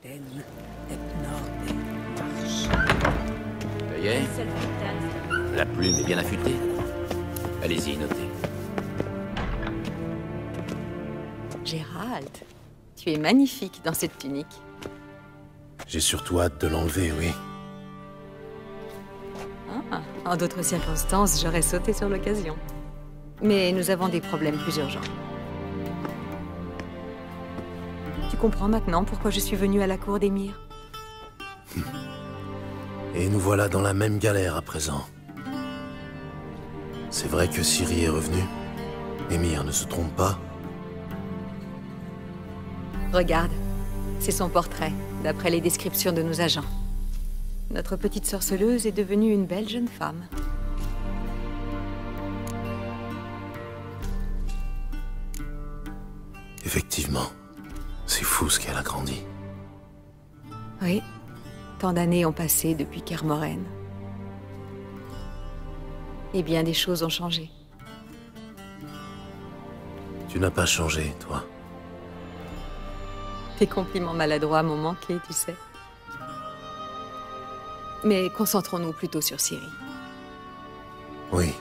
Ça y est, la plume est bien affûtée. Allez-y, notez. Gérald, tu es magnifique dans cette tunique. J'ai surtout hâte de l'enlever, oui. Ah, en d'autres circonstances, j'aurais sauté sur l'occasion. Mais nous avons des problèmes plus urgents. Tu comprends maintenant pourquoi je suis venue à la cour d'Émir? Et nous voilà dans la même galère à présent. C'est vrai que Ciri est revenue. Émir ne se trompe pas. Regarde, c'est son portrait, d'après les descriptions de nos agents. Notre petite sorceleuse est devenue une belle jeune femme. Effectivement, c'est fou ce qu'elle a grandi. Oui, tant d'années ont passé depuis Kermoren. Et bien des choses ont changé. Tu n'as pas changé, toi. Tes compliments maladroits m'ont manqué, tu sais. Mais concentrons-nous plutôt sur Ciri. Oui.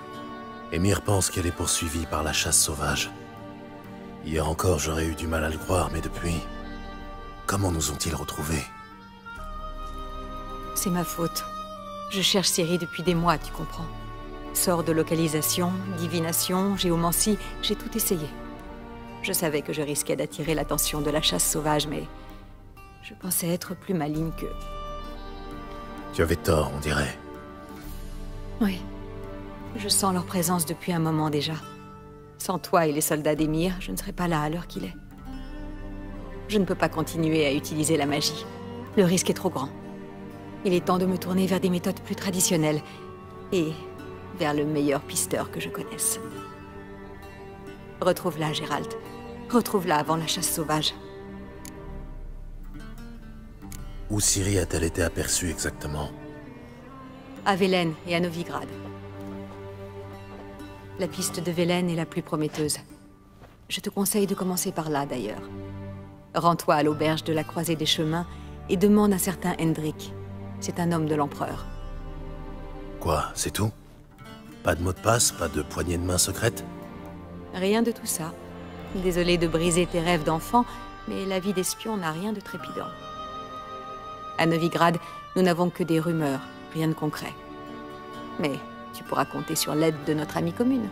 Émir pense qu'elle est poursuivie par la chasse sauvage. Hier encore, j'aurais eu du mal à le croire, mais depuis... Comment nous ont-ils retrouvés? C'est ma faute. Je cherche Ciri depuis des mois, tu comprends. Sort de localisation, divination, géomancie, j'ai tout essayé. Je savais que je risquais d'attirer l'attention de la chasse sauvage, mais... je pensais être plus maligne qu'eux. Tu avais tort, on dirait. Oui. Je sens leur présence depuis un moment déjà. Sans toi et les soldats d'Émir, je ne serais pas là à l'heure qu'il est. Je ne peux pas continuer à utiliser la magie. Le risque est trop grand. Il est temps de me tourner vers des méthodes plus traditionnelles. Et vers le meilleur pisteur que je connaisse. Retrouve-la, Gérald. Retrouve-la avant la chasse sauvage. Où Ciri a-t-elle été aperçue exactement? À Velen et à Novigrad. La piste de Velen est la plus prometteuse. Je te conseille de commencer par là, d'ailleurs. Rends-toi à l'auberge de la Croisée des Chemins et demande un certain Hendrik. C'est un homme de l'Empereur. Quoi, c'est tout? Pas de mot de passe, pas de poignée de main secrète? Rien de tout ça. Désolée de briser tes rêves d'enfant, mais la vie d'espion n'a rien de trépidant. À Novigrad, nous n'avons que des rumeurs, rien de concret. Mais tu pourras compter sur l'aide de notre amie commune.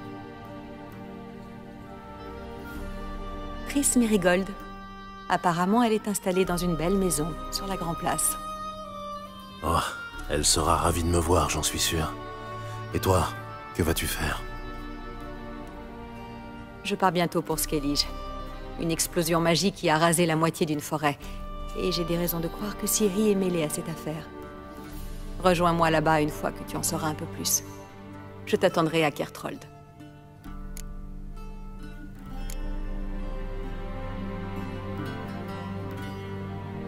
Triss Merigold. Apparemment, elle est installée dans une belle maison, sur la Grande Place. Oh, elle sera ravie de me voir, j'en suis sûr. Et toi, que vas-tu faire? Je pars bientôt pour Skellige. Une explosion magique qui a rasé la moitié d'une forêt. Et j'ai des raisons de croire que Ciri est mêlée à cette affaire. Rejoins-moi là-bas une fois que tu en sauras un peu plus. Je t'attendrai à Kertrold.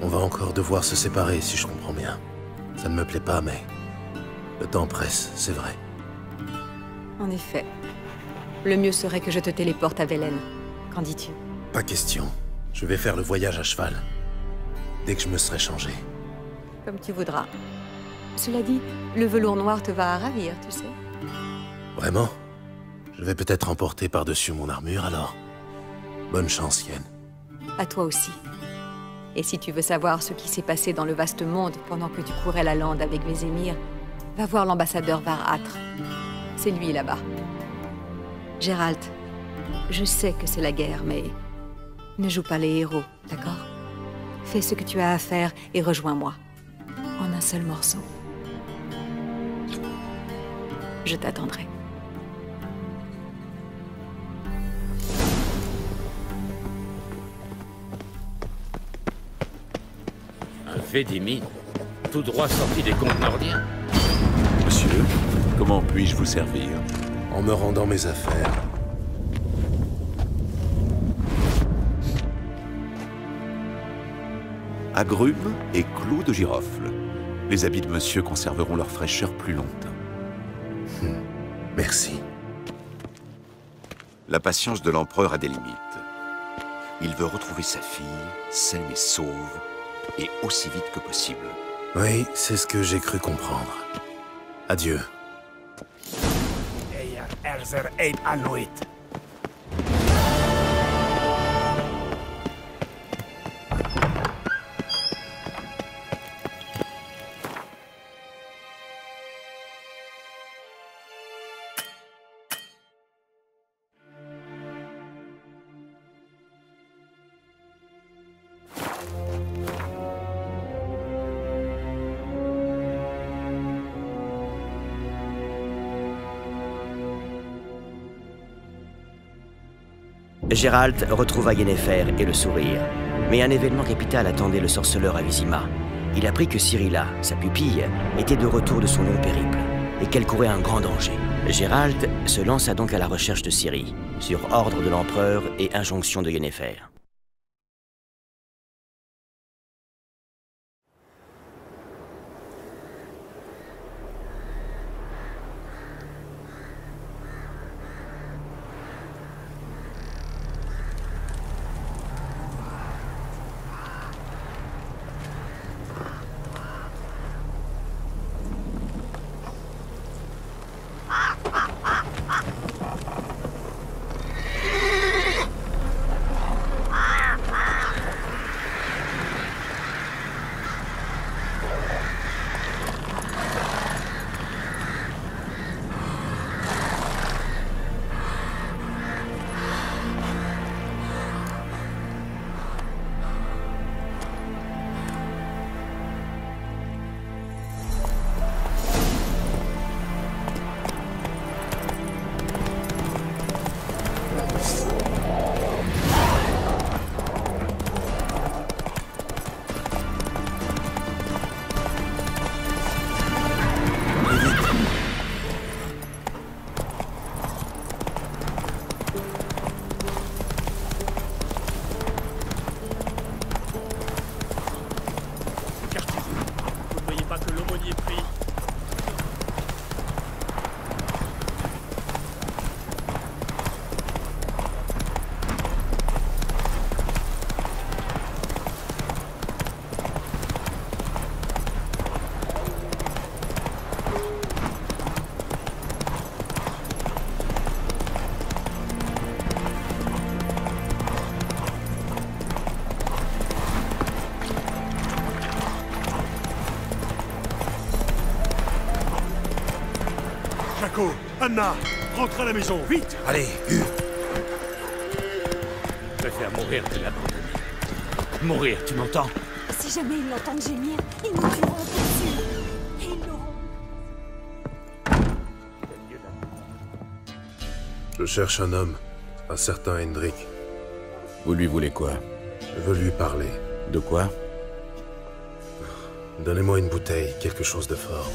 On va encore devoir se séparer, si je comprends bien. Ça ne me plaît pas, mais... le temps presse, c'est vrai. En effet. Le mieux serait que je te téléporte à Velen. Qu'en dis-tu? Pas question. Je vais faire le voyage à cheval. Dès que je me serai changé. Comme tu voudras. Cela dit, le velours noir te va à ravir, tu sais. Vraiment? Je vais peut-être emporter par-dessus mon armure, alors. Bonne chance, Yen. À toi aussi. Et si tu veux savoir ce qui s'est passé dans le vaste monde pendant que tu courais la lande avec Vézémir, va voir l'ambassadeur Varâtre. C'est lui là-bas. Gérald, je sais que c'est la guerre, mais ne joue pas les héros, d'accord? Fais ce que tu as à faire et rejoins-moi. En un seul morceau. Je t'attendrai. Un Védémir, tout droit sorti des contes nordiens. Monsieur, comment puis-je vous servir? En me rendant mes affaires. Agrumes et clous de girofle. Les habits de monsieur conserveront leur fraîcheur plus longtemps. Merci. La patience de l'empereur a des limites. Il veut retrouver sa fille, saine et sauve, et aussi vite que possible. Oui, c'est ce que j'ai cru comprendre. Adieu. Geralt retrouva Yennefer et le sourire. Mais un événement capital attendait le sorceleur à Vizima. Il apprit que Cyrilla, sa pupille, était de retour de son long périple, et qu'elle courait un grand danger. Geralt se lança donc à la recherche de Ciri, sur ordre de l'empereur et injonction de Yennefer. Jaco, Anna, rentre à la maison, vite! Allez, Hu. Je préfère mourir que l'abandonner. Mourir, tu m'entends? Si jamais ils l'entendent gémir, ils nous tueront pour sûr. Et ils l'auront. Je cherche un homme, un certain Hendrik. Vous lui voulez quoi? Je veux lui parler. De quoi? Donnez-moi une bouteille, quelque chose de fort.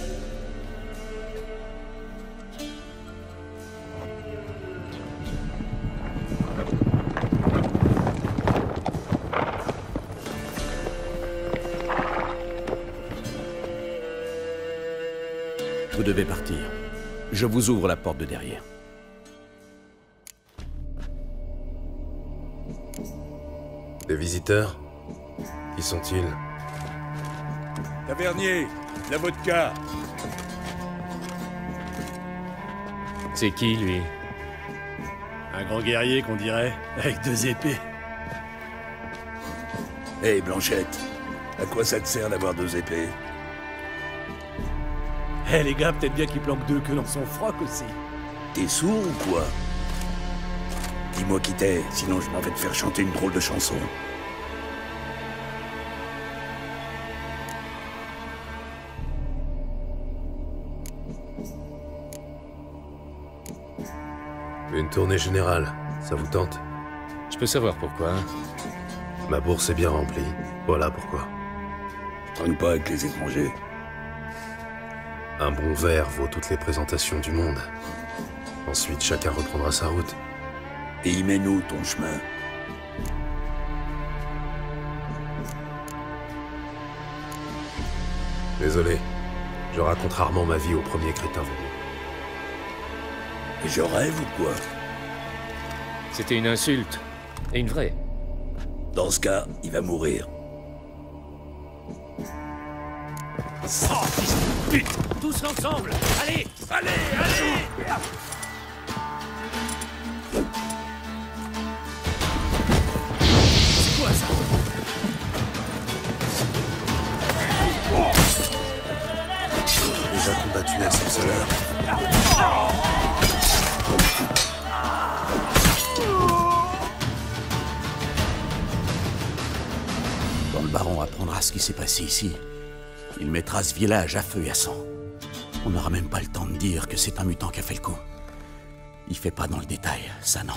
Vous devez partir. Je vous ouvre la porte de derrière. Des visiteurs? Qui sont-ils? Tavernier, la vodka! C'est qui, lui? Un grand guerrier, qu'on dirait, avec 2 épées. Hé, Blanchette, à quoi ça te sert d'avoir 2 épées? Eh les gars, peut-être bien qu'il planque 2 queues dans son froc aussi. T'es sourd ou quoi? Dis-moi qui t'es, sinon je m'en vais te faire chanter une drôle de chanson. Une tournée générale, ça vous tente? Je peux savoir pourquoi. Ma bourse est bien remplie, voilà pourquoi. Traîne pas avec les étrangers. Un bon verre vaut toutes les présentations du monde. Ensuite, chacun reprendra sa route. Et y mène où ton chemin? Désolé, je raconte rarement ma vie au premier crétin venu. Et je rêve ou quoi? C'était une insulte. Et une vraie. Dans ce cas, il va mourir. Oh, fils de pute! Tous ensemble! Allez! Allez! Allez! C'est quoi ça? Déjà combattu un sorceleur. Quand le baron apprendra ce qui s'est passé ici, il mettra ce village à feu et à sang. On n'aura même pas le temps de dire que c'est un mutant qui a fait le coup. Il fait pas dans le détail, ça non.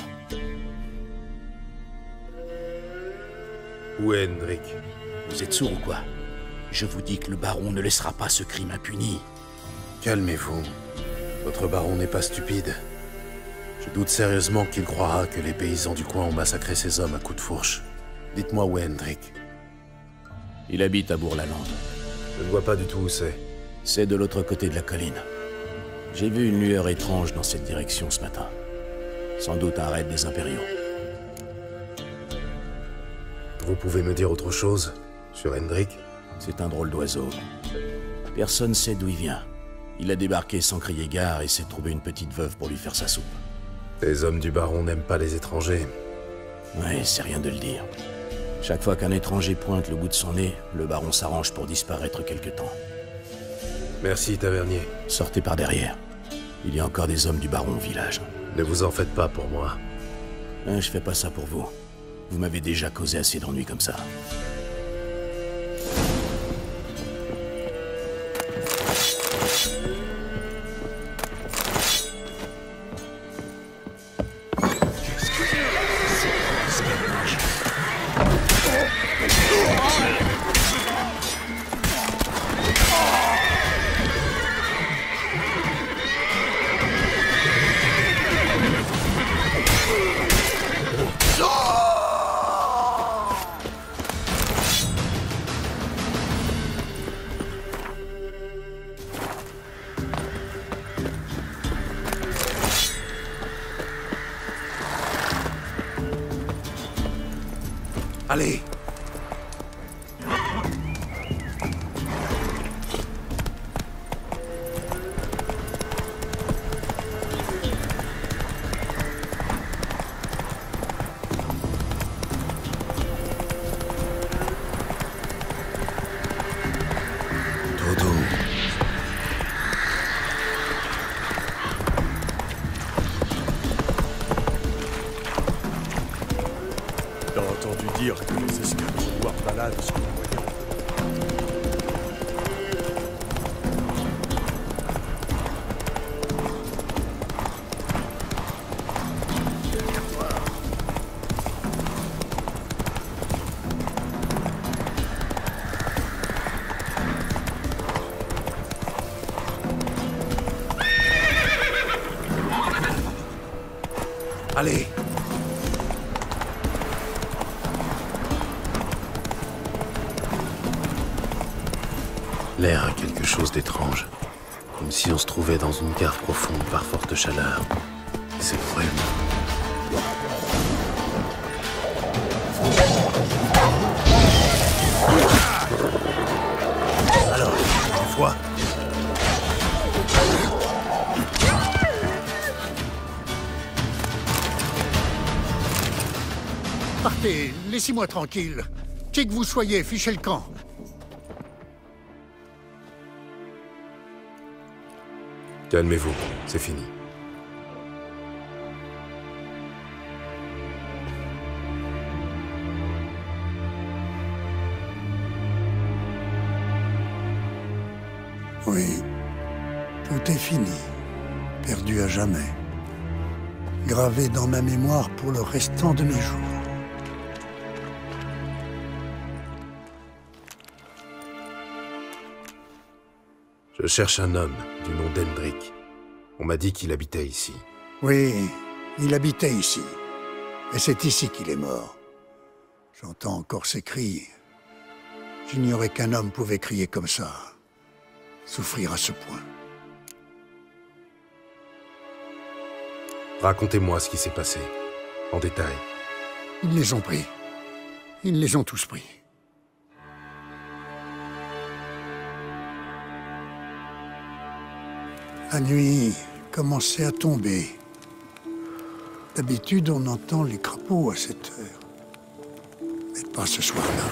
Où est Hendrik? Vous êtes sourd ou quoi? Je vous dis que le baron ne laissera pas ce crime impuni. Calmez-vous. Votre baron n'est pas stupide. Je doute sérieusement qu'il croira que les paysans du coin ont massacré ses hommes à coups de fourche. Dites-moi où est Hendrik? Il habite à Bourg-la-Lande. Je ne vois pas du tout où c'est. C'est de l'autre côté de la colline. J'ai vu une lueur étrange dans cette direction ce matin. Sans doute un raid des Impériaux. Vous pouvez me dire autre chose sur Hendrik? C'est un drôle d'oiseau. Personne sait d'où il vient. Il a débarqué sans crier gare et s'est trouvé une petite veuve pour lui faire sa soupe. Les hommes du baron n'aiment pas les étrangers. Ouais, c'est rien de le dire. Chaque fois qu'un étranger pointe le bout de son nez, le baron s'arrange pour disparaître quelque temps. Merci, tavernier. Sortez par derrière. Il y a encore des hommes du baron au village. Ne vous en faites pas pour moi. Je fais pas ça pour vous. Vous m'avez déjà causé assez d'ennuis comme ça. Allez! Dodo. T'as entendu dire que les escadrons balades sont envoyés en... Allez! L'air a quelque chose d'étrange. Comme si on se trouvait dans une cave profonde par forte chaleur. C'est brume. Alors, une fois. Partez, laissez-moi tranquille. Qui que vous soyez, fichez le camp. Calmez-vous, c'est fini. Oui, tout est fini. Perdu à jamais. Gravé dans ma mémoire pour le restant de mes jours. Je cherche un homme du nom d'Hendrik. On m'a dit qu'il habitait ici. Oui, il habitait ici. Et c'est ici qu'il est mort. J'entends encore ses cris. J'ignorais qu'un homme pouvait crier comme ça. Souffrir à ce point. Racontez-moi ce qui s'est passé, en détail. Ils les ont pris. Ils les ont tous pris. La nuit commençait à tomber. D'habitude, on entend les crapauds à cette heure. Mais pas ce soir-là.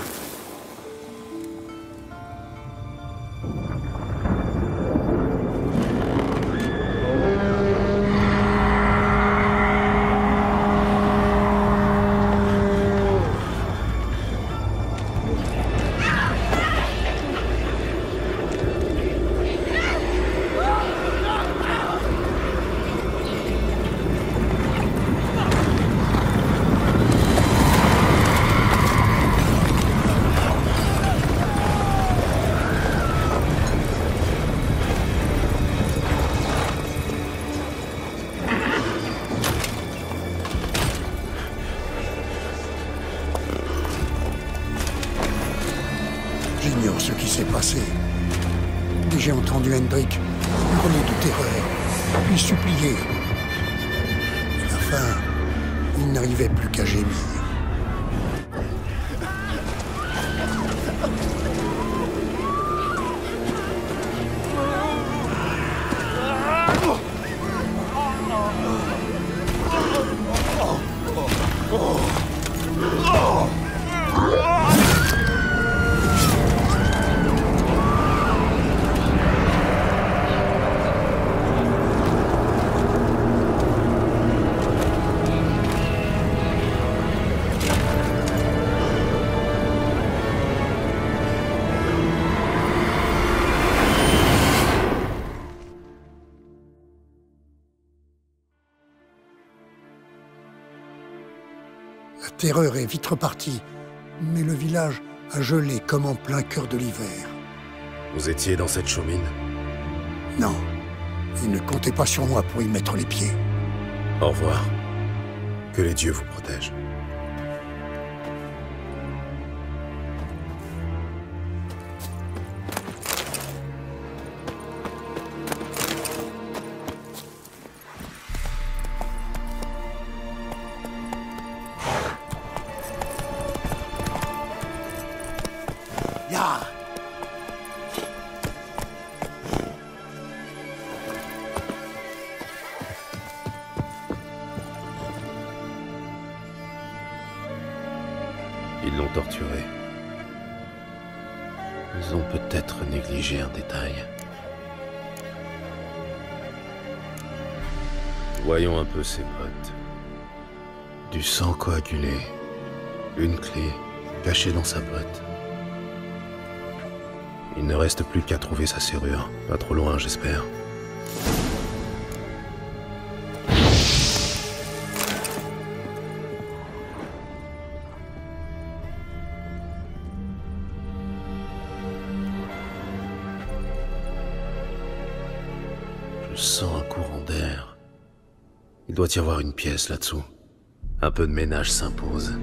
J'ignore ce qui s'est passé. Mais j'ai entendu Hendrik hurler de terreur, puis supplier. À la fin, il n'arrivait plus qu'à gémir. La terreur est vite repartie, mais le village a gelé comme en plein cœur de l'hiver. Vous étiez dans cette chaumine? Non, il ne comptait pas sur moi pour y mettre les pieds. Au revoir. Que les dieux vous protègent. Ils l'ont torturé. Ils ont peut-être négligé un détail. Voyons un peu ses bottes. Du sang coagulé. Une clé cachée dans sa botte. Il ne reste plus qu'à trouver sa serrure. Pas trop loin, j'espère. Je sens un courant d'air. Il doit y avoir une pièce là-dessous. Un peu de ménage s'impose.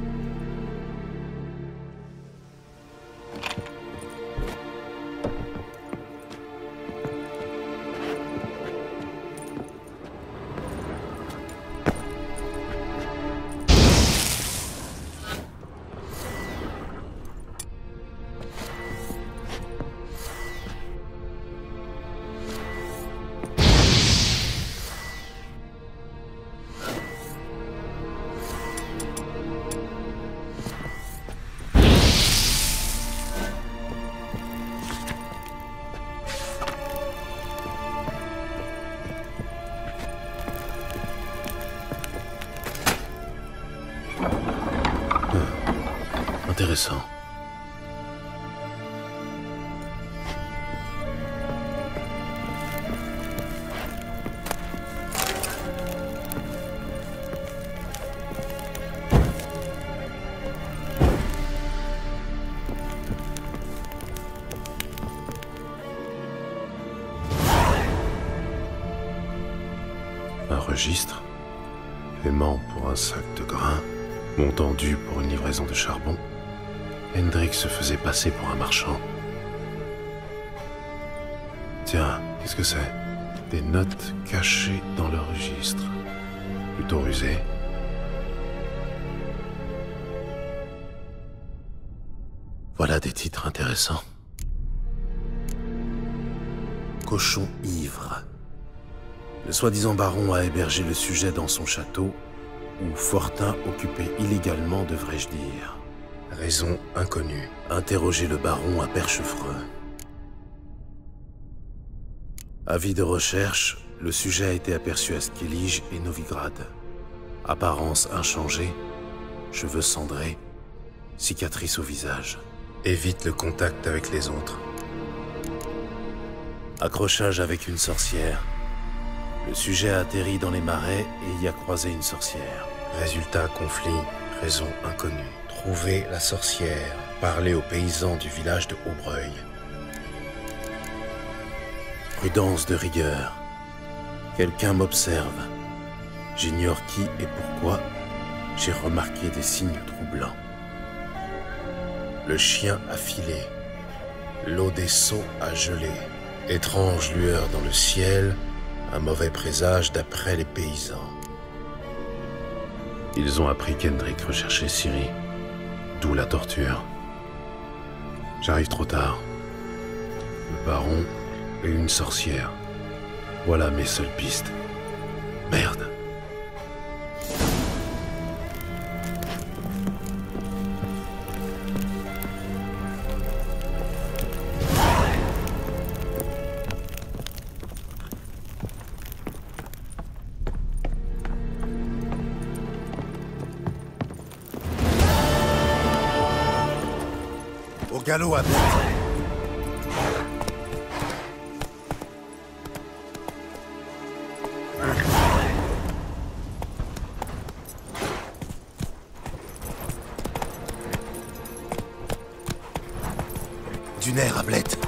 Intéressant. Un registre. Paiement pour un sac de grains. Montant dû pour une livraison de charbon. Hendrik se faisait passer pour un marchand. Tiens, qu'est-ce que c'est? Des notes cachées dans le registre. Plutôt rusées. Voilà des titres intéressants. Cochon ivre. Le soi-disant baron a hébergé le sujet dans son château, où Fortin occupé illégalement, devrais-je dire. Raison inconnue. Interroger le baron à Perchefreux. Avis de recherche, le sujet a été aperçu à Skellige et Novigrad. Apparence inchangée, cheveux cendrés, cicatrices au visage. Évite le contact avec les autres. Accrochage avec une sorcière. Le sujet a atterri dans les marais et y a croisé une sorcière. Résultat, conflit, raison inconnue. Trouver la sorcière, parler aux paysans du village de Aubreuil. Prudence de rigueur. Quelqu'un m'observe. J'ignore qui et pourquoi, j'ai remarqué des signes troublants. Le chien a filé. L'eau des seaux a gelé. Étrange lueur dans le ciel, un mauvais présage d'après les paysans. Ils ont appris qu'Hendrik recherchait Ciri, d'où la torture. J'arrive trop tard. Le baron et une sorcière. Voilà mes seules pistes. Merde. Au galop, Abed. Du nerf, Ablette.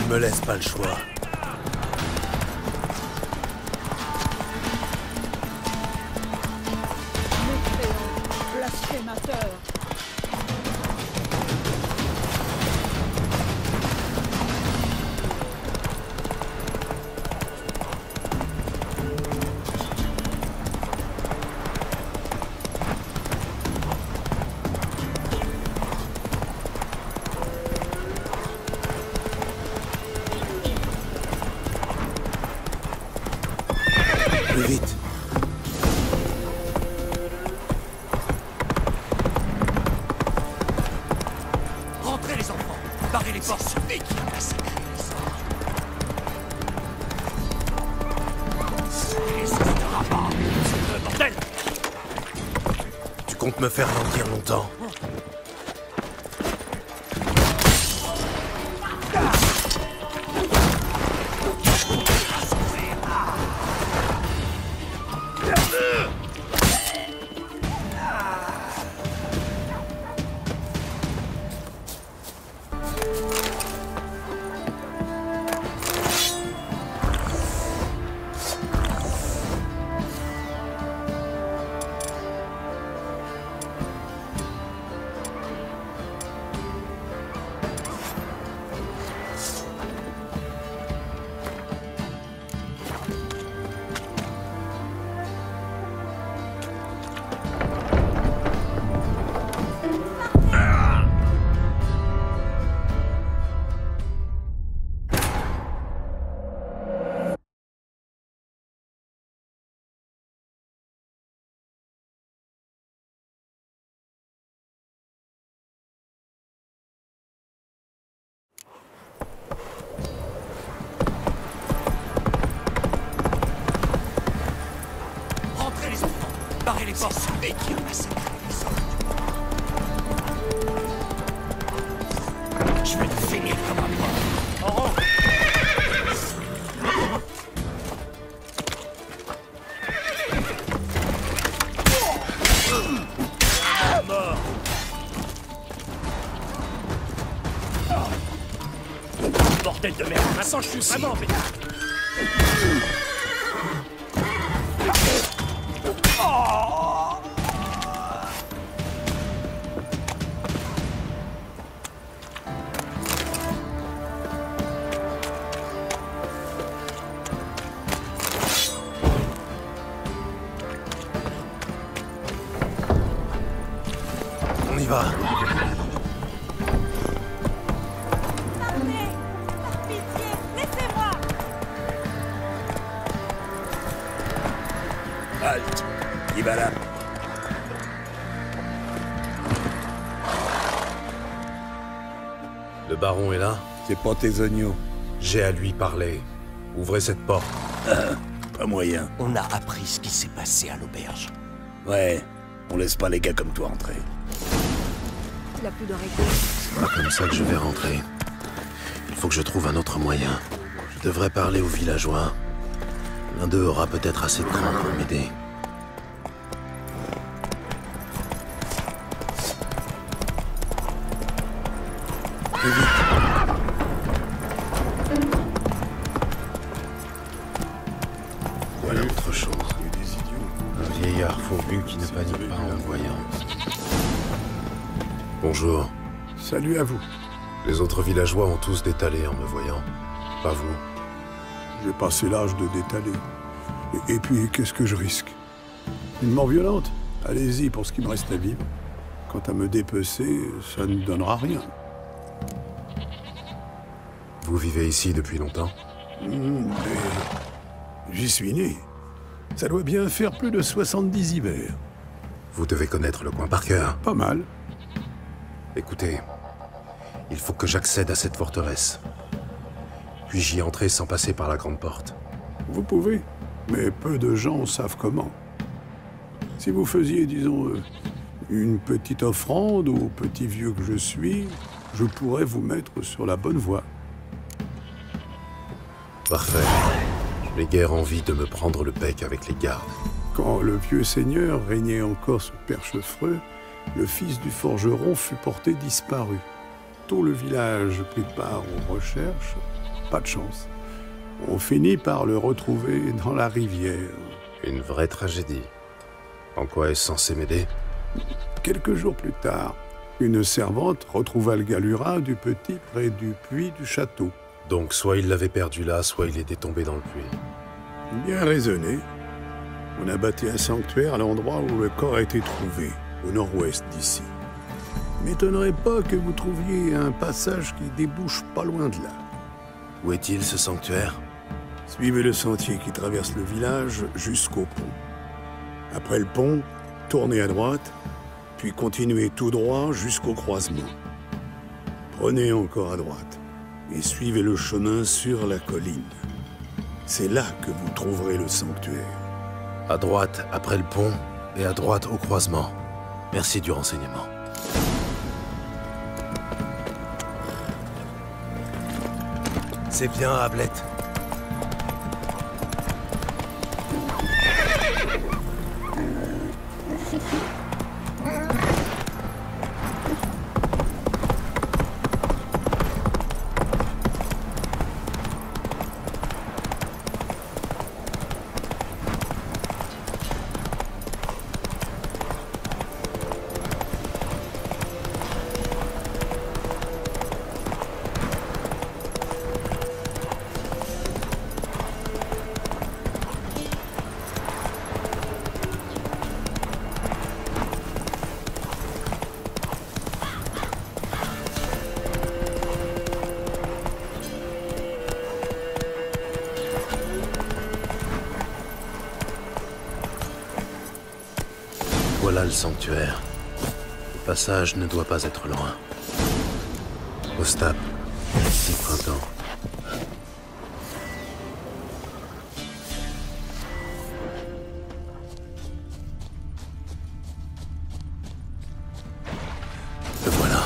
Me laisse pas le choix. Mécréant, blasphémateur. Plus vite. Rentrez les enfants, barrez les portes. C'est ce mec qui a massacré les enfants. C'est le bordel. Tu comptes me faire mentir longtemps? Barrez les portes. C'est ce mec qui a massacré les enfants. Je vais te finir comme un mort. En rang. Mort. bordel de merde. Maintenant, je suis vraiment embêté. On y va. Partez! Par pitié, laissez-moi! Halte. Il va là. Le baron est là? C'est pas tes oignons. J'ai à lui parler. Ouvrez cette porte. Pas moyen. On a appris ce qui s'est passé à l'auberge. Ouais. On laisse pas les gars comme toi entrer. Il a plus de réglé. C'est pas comme ça que je vais rentrer. Il faut que je trouve un autre moyen. Je devrais parler aux villageois. L'un d'eux aura peut-être assez de cran pour m'aider. Plus vite. Voilà autre chose. Un vieillard fourbu qui ne panique pas en me voyant. Bonjour. Salut à vous. Les autres villageois ont tous détalé en me voyant. Pas vous. J'ai passé l'âge de détaler. Et puis, qu'est-ce que je risque? Une mort violente? Allez-y pour ce qui me reste à vivre. Quant à me dépecer, ça ne donnera rien. Vous vivez ici depuis longtemps? Mais j'y suis né. Ça doit bien faire plus de 70 hivers. Vous devez connaître le coin par cœur. Pas mal. Écoutez, il faut que j'accède à cette forteresse. Puis-je y entrer sans passer par la grande porte? Vous pouvez, mais peu de gens savent comment. Si vous faisiez, disons, une petite offrande au petit vieux que je suis, je pourrais vous mettre sur la bonne voie. Parfait. Je n'ai guère envie de me prendre le bec avec les gardes. Quand le vieux seigneur régnait encore sous Perchefreux, le fils du forgeron fut porté disparu. Tout le village prit part aux recherches. Pas de chance. On finit par le retrouver dans la rivière. Une vraie tragédie. En quoi est-ce censé m'aider? Quelques jours plus tard, une servante retrouva le Galura du petit près du puits du château. Donc soit il l'avait perdu là, soit il était tombé dans le puits. Bien raisonné. On a bâti un sanctuaire à l'endroit où le corps a été trouvé, au nord-ouest d'ici. M'étonnerait pas que vous trouviez un passage qui débouche pas loin de là. Où est-il, ce sanctuaire? Suivez le sentier qui traverse le village jusqu'au pont. Après le pont, tournez à droite, puis continuez tout droit jusqu'au croisement. Prenez encore à droite et suivez le chemin sur la colline. C'est là que vous trouverez le sanctuaire. À droite, après le pont, et à droite au croisement. Merci du renseignement. C'est bien, Ablette. Voilà le sanctuaire. Le passage ne doit pas être loin. Ostap, ici printemps. Le voilà.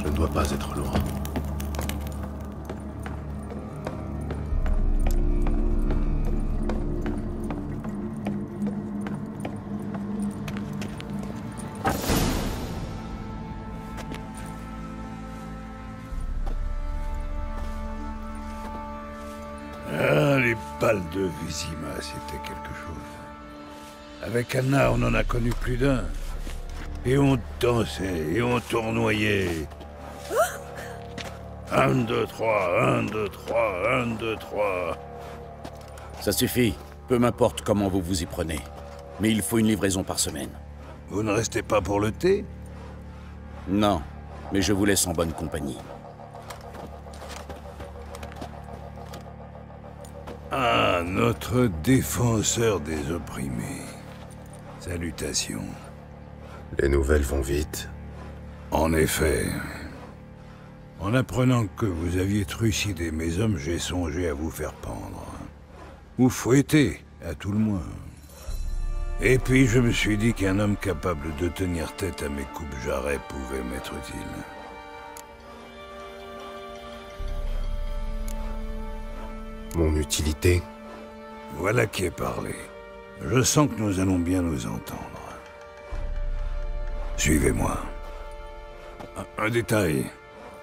Ne doit pas être loin. Ah, les balles de Vizima, c'était quelque chose. Avec Anna, on en a connu plus d'un. Et on dansait, et on tournoyait. 1, 2, 3, 1, 2, 3, 1, 2, 3. Ça suffit. Peu m'importe comment vous vous y prenez. Mais il faut une livraison par semaine. Vous ne restez pas pour le thé? Non, mais je vous laisse en bonne compagnie. Ah, notre défenseur des opprimés. Salutations. Les nouvelles vont vite. En effet. En apprenant que vous aviez trucidé mes hommes, j'ai songé à vous faire pendre. Ou fouetter, à tout le moins. Et puis je me suis dit qu'un homme capable de tenir tête à mes coupes-jarrets pouvait m'être utile. Mon utilité? Voilà qui est parlé. Je sens que nous allons bien nous entendre. Suivez-moi. Un détail.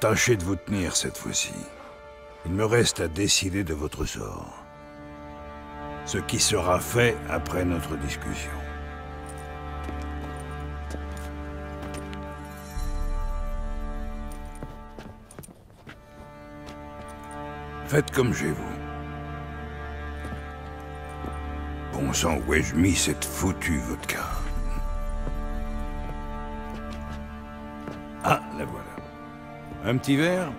Tâchez de vous tenir cette fois-ci. Il me reste à décider de votre sort. Ce qui sera fait après notre discussion. Faites comme chez vous. Bon sang, où ai-je mis cette foutue vodka? Ah, la voilà. Un petit verre?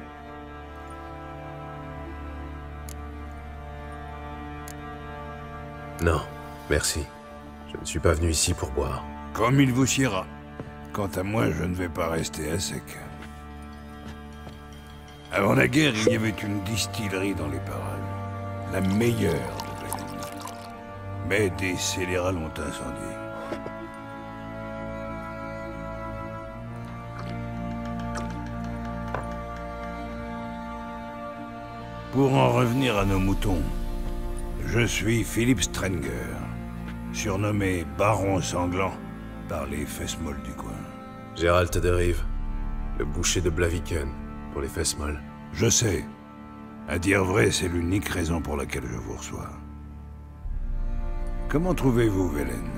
Non, merci. Je ne suis pas venu ici pour boire. Comme il vous siera. Quant à moi, je ne vais pas rester à sec. Avant la guerre, il y avait une distillerie dans les parages. La meilleure de Velen. Mais des scélérats l'ont incendiée. Pour en revenir à nos moutons, je suis Philippe Strenger, surnommé Baron Sanglant par les fesses molles du coin. Gérald de Rive, le boucher de Blaviken, pour les fesses molles. Je sais. À dire vrai, c'est l'unique raison pour laquelle je vous reçois. Comment trouvez-vous Velen?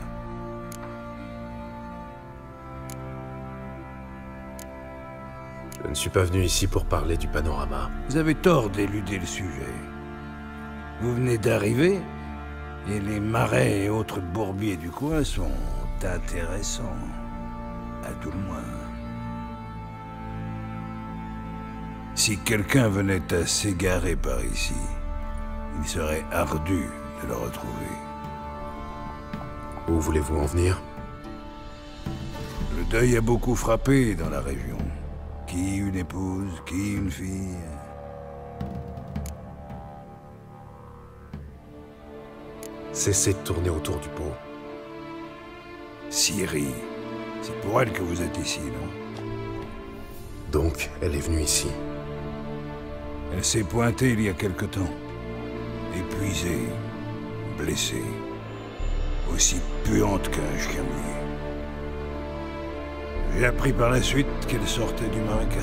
Je ne suis pas venu ici pour parler du panorama. Vous avez tort d'éluder le sujet. Vous venez d'arriver, et les marais et autres bourbiers du coin sont intéressants, à tout le moins. Si quelqu'un venait à s'égarer par ici, il serait ardu de le retrouver. Où voulez-vous en venir? deuil a beaucoup frappé dans la région. Qui une épouse, qui une fille. Cessez de tourner autour du pot. Ciri, c'est pour elle que vous êtes ici, non? Donc, elle est venue ici. Elle s'est pointée il y a quelque temps. Épuisée, blessée. Aussi puante qu'un chien mouillé. J'ai appris par la suite qu'elle sortait du marécage.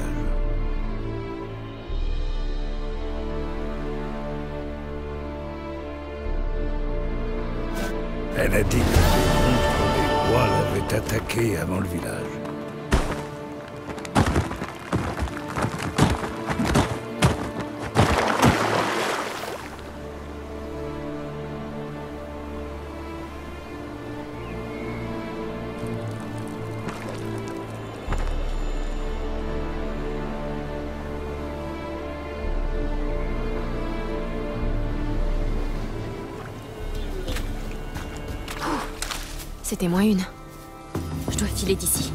Elle a dit que les monstres des bois l'avaient attaquée avant le village. C'était moins une. Je dois filer d'ici.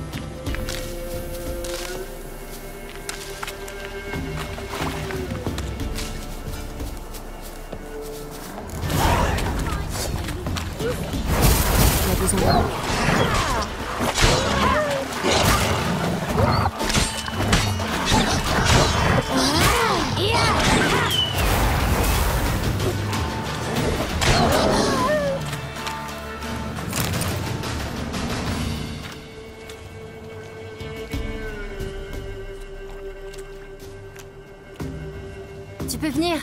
Il a besoin de... Tu peux venir.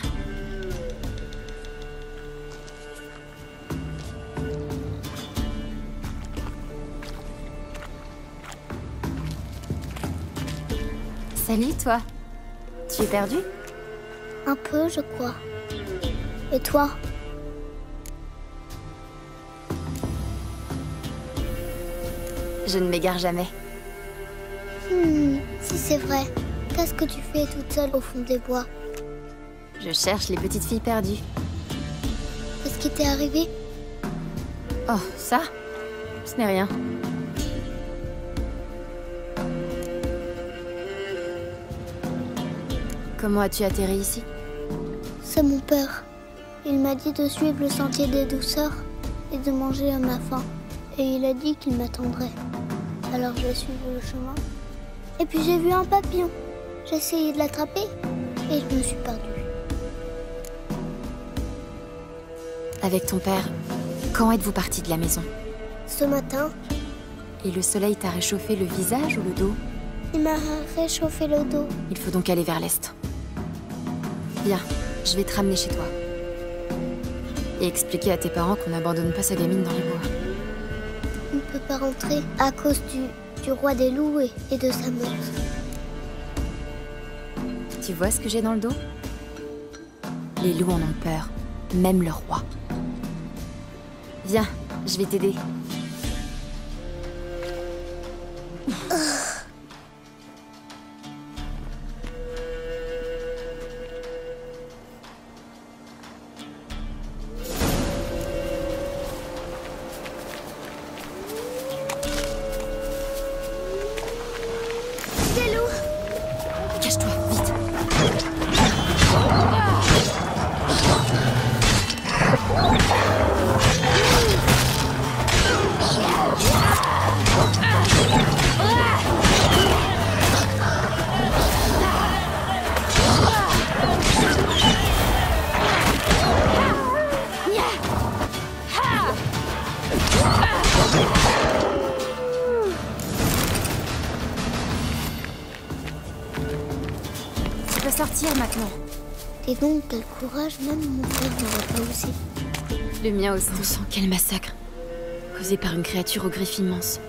Salut, toi. Tu es perdu? Un peu, je crois. Et toi? Je ne m'égare jamais. Si c'est vrai, qu'est-ce que tu fais toute seule au fond des bois? Je cherche les petites filles perdues. Qu'est-ce qui t'est arrivé? Oh, ça? Ce n'est rien. Comment as-tu atterri ici? C'est mon père. Il m'a dit de suivre le sentier des douceurs et de manger à ma faim. Et il a dit qu'il m'attendrait. Alors j'ai suivi le chemin. Et puis j'ai vu un papillon. J'ai essayé de l'attraper et je me suis perdue. Avec ton père, quand êtes-vous parti de la maison? Ce matin. Et le soleil t'a réchauffé le visage ou le dos? Il m'a réchauffé le dos. Il faut donc aller vers l'est. Viens, je vais te ramener chez toi. Et expliquer à tes parents qu'on n'abandonne pas sa gamine dans les bois. On ne peut pas rentrer à cause du roi des loups et de sa meute. Tu vois ce que j'ai dans le dos? Les loups en ont peur, même le roi. Viens, je vais t'aider. Cache-toi, vite. Tu peux sortir maintenant. Et donc, quel courage, même mon père n'aurait pas osé. Le mien aussi. On sent quel massacre. Causé par une créature aux griffes immenses.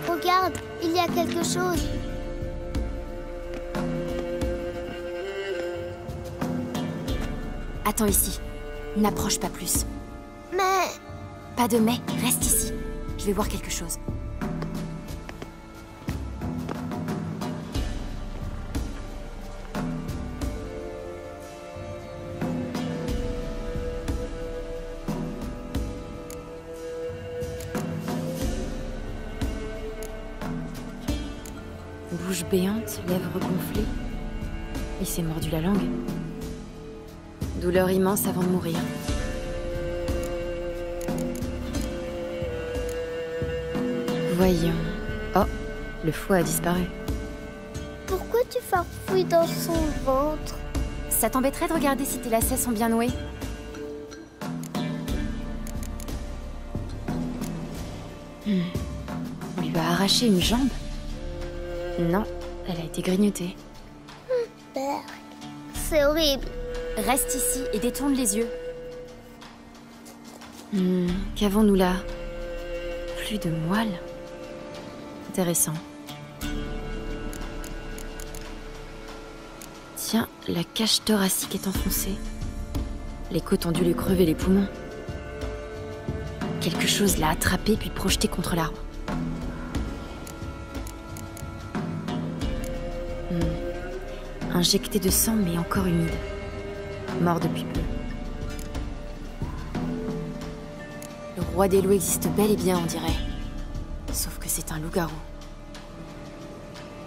Regarde, il y a quelque chose. Attends ici. N'approche pas plus. Mais... Pas de mais, reste ici. Je vais voir quelque chose. Bouche béante, lèvres gonflées. Il s'est mordu la langue. Douleur immense avant de mourir. Voyons... Oh, le foie a disparu. Pourquoi tu farfouilles dans son ventre? Ça t'embêterait de regarder si tes lacets sont bien noués? On lui a arraché une jambe? Non, elle a été grignotée. Berk, c'est horrible. Reste ici et détourne les yeux. Qu'avons-nous là? Plus de moelle? Intéressant. Tiens, la cage thoracique est enfoncée. Les côtes ont dû lui crever les poumons. Quelque chose l'a attrapé puis projeté contre l'arbre. Injecté de sang mais encore humide. Mort depuis peu. Le roi des loups existe bel et bien, on dirait. Sauf que c'est un loup-garou.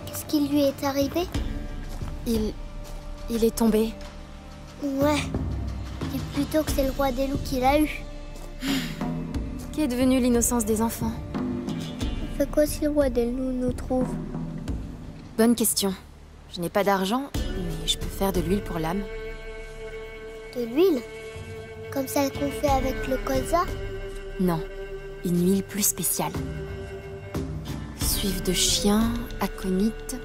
Qu'est-ce qui lui est arrivé? Il est tombé. Ouais. Dis plutôt que c'est le roi des loups qui l'a eu. Qu'est devenue l'innocence des enfants? On fait quoi si le roi des loups nous trouve? Bonne question. Je n'ai pas d'argent, mais je peux faire de l'huile pour l'âme. De l'huile? Comme celle qu'on fait avec le colza? Non, une huile plus spéciale. Suive de chien, aconite,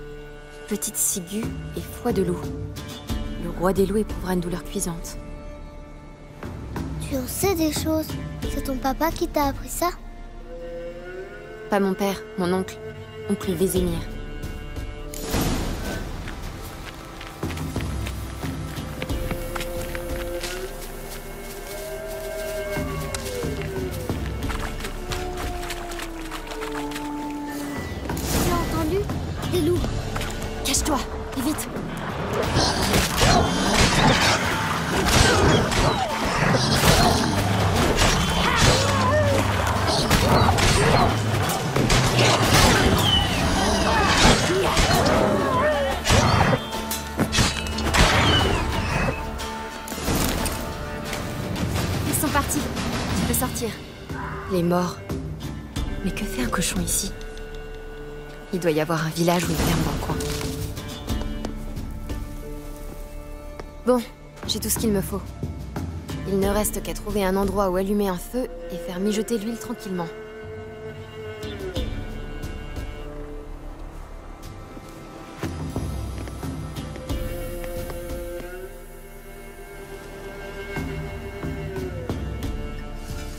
petite ciguë et foie de loup. Le roi des loups éprouvera une douleur cuisante. Tu en sais des choses. C'est ton papa qui t'a appris ça? Pas mon père, mon oncle. Oncle Vézémir. Des loups. Cache-toi, et vite. Ils sont partis. Tu peux sortir. Les morts. Mais que fait un cochon ici? Il doit y avoir un village ou une ferme dans le coin. Bon, j'ai tout ce qu'il me faut. Il ne reste qu'à trouver un endroit où allumer un feu et faire mijoter l'huile tranquillement.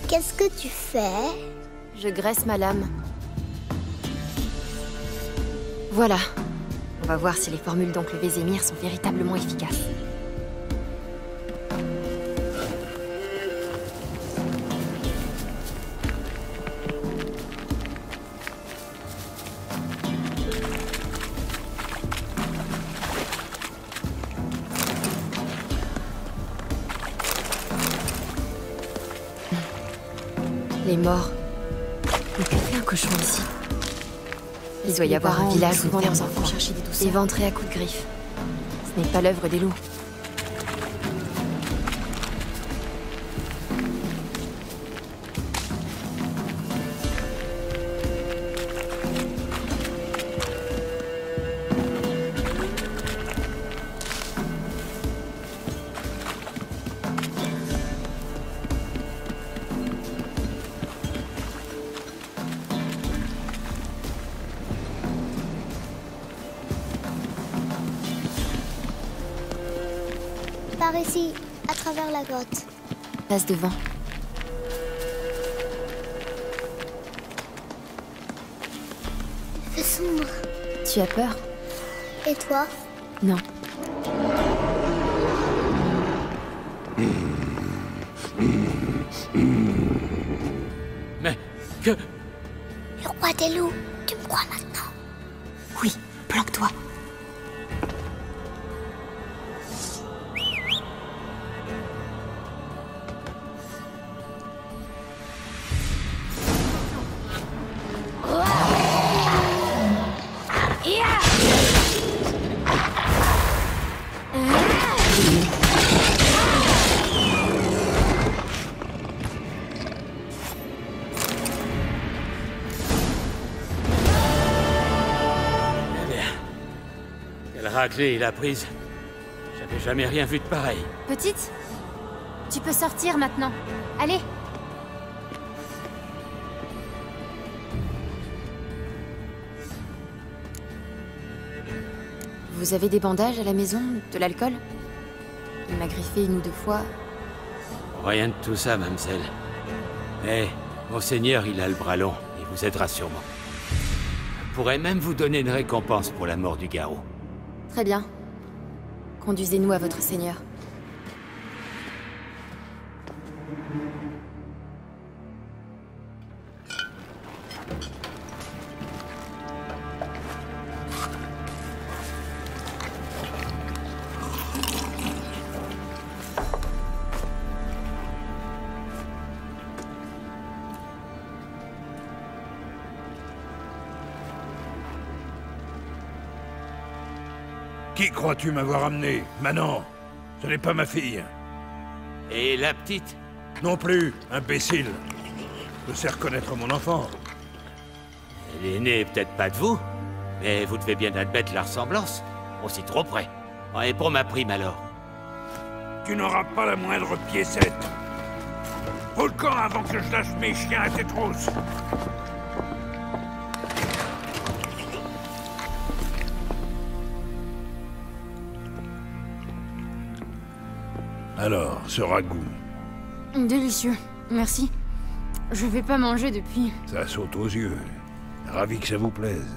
Qu'est-ce que tu fais? Je graisse ma lame. Voilà. On va voir si les formules d'oncle Vézémir sont véritablement efficaces. Les morts. Mais que fait un cochon ici? Il doit y avoir un village où leurs enfants chercher des douceurs. Éventrés à coups de griffes. Ce n'est pas l'œuvre des loups. Par ici, à travers la grotte. Passe devant. Il fait sombre. Tu as peur? Et toi? Non. Mais... que... Le roi des loups, tu me crois maintenant? Oui, planque-toi. Raclée, il a prise. J'avais jamais rien vu de pareil. Petite, tu peux sortir maintenant. Allez. Vous avez des bandages à la maison? De l'alcool? Il m'a griffé 1 ou 2 fois. Rien de tout ça, mademoiselle. Mais, monseigneur, il a le bras long. Il vous aidera sûrement. Je pourrais même vous donner une récompense pour la mort du garrot. Très bien. Conduisez-nous à votre seigneur. Qui crois-tu m'avoir amené? Manon, ce n'est pas ma fille. Et la petite? Non plus, imbécile. Je sais reconnaître mon enfant. Elle est née peut-être pas de vous, mais vous devez bien admettre la ressemblance. Aussi trop près. Et pour ma prime alors? Tu n'auras pas la moindre piécette. Au camp avant que je lâche mes chiens à tes trousses. Alors, ce ragoût. Délicieux, merci. Je vais pas manger depuis. Ça saute aux yeux. Ravi que ça vous plaise.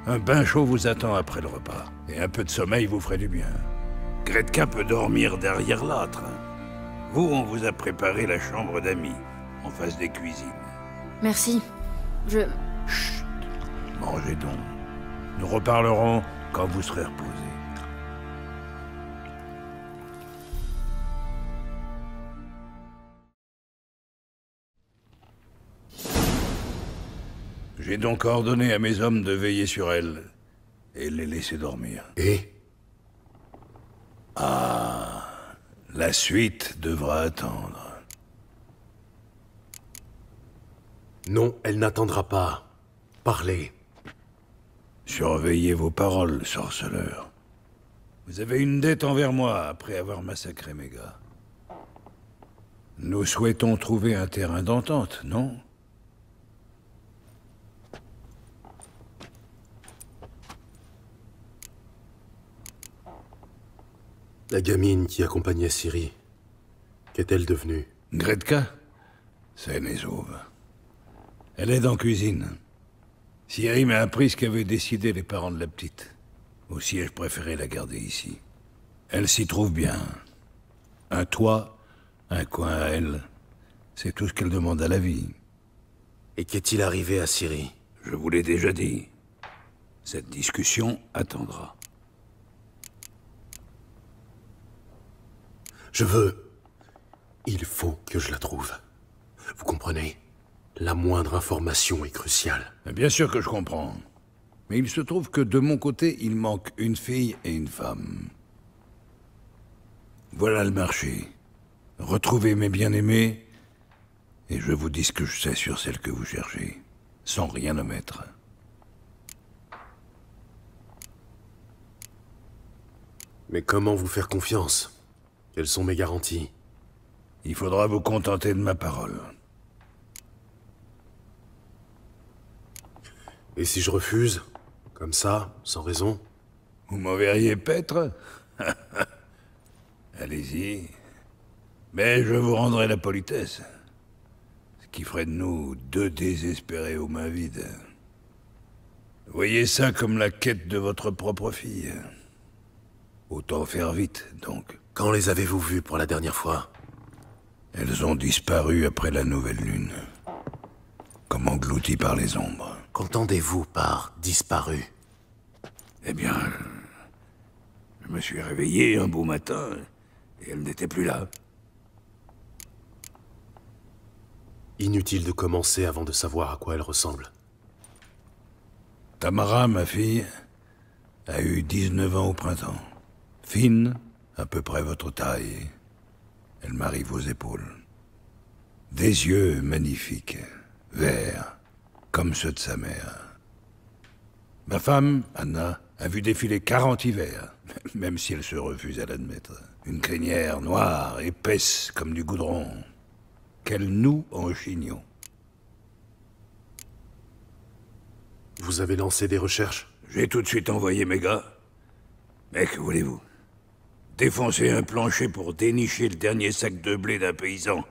Un bain chaud vous attend après le repas. Et un peu de sommeil vous ferait du bien. Gretka peut dormir derrière l'âtre. Vous, on vous a préparé la chambre d'amis, en face des cuisines. Merci. Chut. Mangez donc. Nous reparlerons quand vous serez reposés. J'ai donc ordonné à mes hommes de veiller sur elle et les laisser dormir. Et? Ah, la suite devra attendre. Non, elle n'attendra pas. Parlez. Surveillez vos paroles, sorceleur. Vous avez une dette envers moi après avoir massacré mes gars. Nous souhaitons trouver un terrain d'entente, non ? La gamine qui accompagnait Ciri, qu'est-elle devenue? Gretka, saine et sauve. Elle est en cuisine. Ciri m'a appris ce qu'avaient décidé les parents de la petite. Aussi ai-je préféré la garder ici. Elle s'y trouve bien. Un toit, un coin à elle. C'est tout ce qu'elle demande à la vie. Et qu'est-il arrivé à Ciri? Je vous l'ai déjà dit. Cette discussion attendra. Je veux... Il faut que je la trouve. Vous comprenez? La moindre information est cruciale. Bien sûr que je comprends. Mais il se trouve que de mon côté, il manque une fille et une femme. Voilà le marché. Retrouvez mes bien-aimés, et je vous dis ce que je sais sur celle que vous cherchez, sans rien omettre. Mais comment vous faire confiance? Quelles sont mes garanties? Il faudra vous contenter de ma parole. Et si je refuse? Comme ça, sans raison? Vous m'enverriez paître? Allez-y. Mais je vous rendrai la politesse. Ce qui ferait de nous 2 désespérés aux mains vides. Voyez ça comme la quête de votre propre fille. Autant faire vite, donc. Quand les avez-vous vues pour la dernière fois? Elles ont disparu après la nouvelle lune. englouti par les ombres. Qu'entendez-vous par disparu? Eh bien, je me suis réveillé un beau matin, et elle n'était plus là. Inutile de commencer avant de savoir à quoi elle ressemble. Tamara, ma fille, a eu 19 ans au printemps. Fine, à peu près votre taille. Elle m'arrive aux épaules. Des yeux magnifiques, verts, comme ceux de sa mère. Ma femme, Anna, a vu défiler 40 hivers, même si elle se refuse à l'admettre. Une crinière noire, épaisse comme du goudron, qu'elle noue en chignon. Vous avez lancé des recherches? J'ai tout de suite envoyé mes gars. Mais que voulez-vous? Défoncer un plancher pour dénicher le dernier sac de blé d'un paysan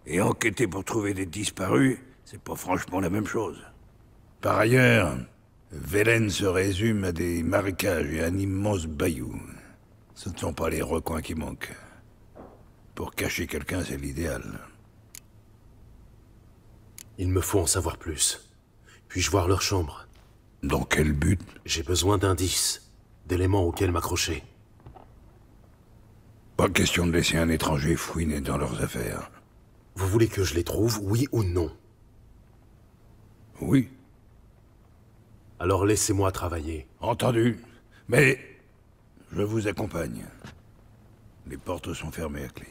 et enquêter pour trouver des disparus, c'est pas franchement la même chose. Par ailleurs, Velen se résume à des marécages et un immense bayou. Ce ne sont pas les recoins qui manquent. Pour cacher quelqu'un, c'est l'idéal. Il me faut en savoir plus. Puis-je voir leur chambre? Dans quel but? J'ai besoin d'indices, d'éléments auxquels m'accrocher. Pas question de laisser un étranger fouiner dans leurs affaires. Vous voulez que je les trouve, oui ou non? Oui. Alors laissez-moi travailler. Entendu. Mais je vous accompagne. Les portes sont fermées à clé.